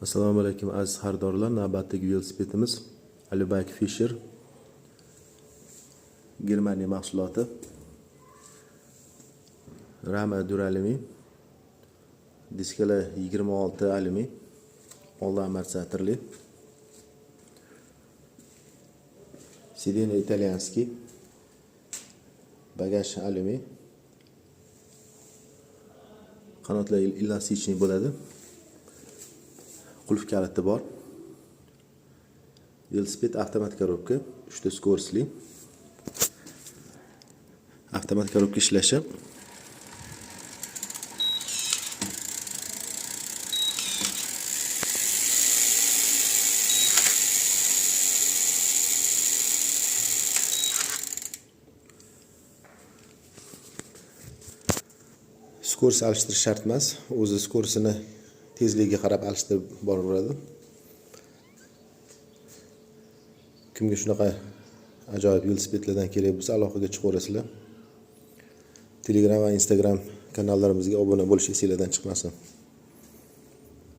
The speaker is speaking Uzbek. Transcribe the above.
Assalomu alaykum aziz xaridorlar. Navbatdagi velosipedimiz Alibike Fisher Germaniya mahsuloti. Rama duralumi. Diskalar 26 alumi. Old amortizatorli. Sidena italyanskiy. Bagaj alumi. Qanotlar elastikniy bo'ladi. Qulf kaliti bor. Velosiped avtomat korobka, 3 ta skorsli. Avtomat korobka ishlashi. Skors almashtirish shart emas. O'zi skorsini tezligiga qarab alishtirib boraveradi. Kimga shunaqa ajoyib velosipedlardan kerak bo'lsa, aloqaga chiqaverasizlar. Telegram va Instagram kanallarimizga obuna bo'lish esingizdan chiqmasin.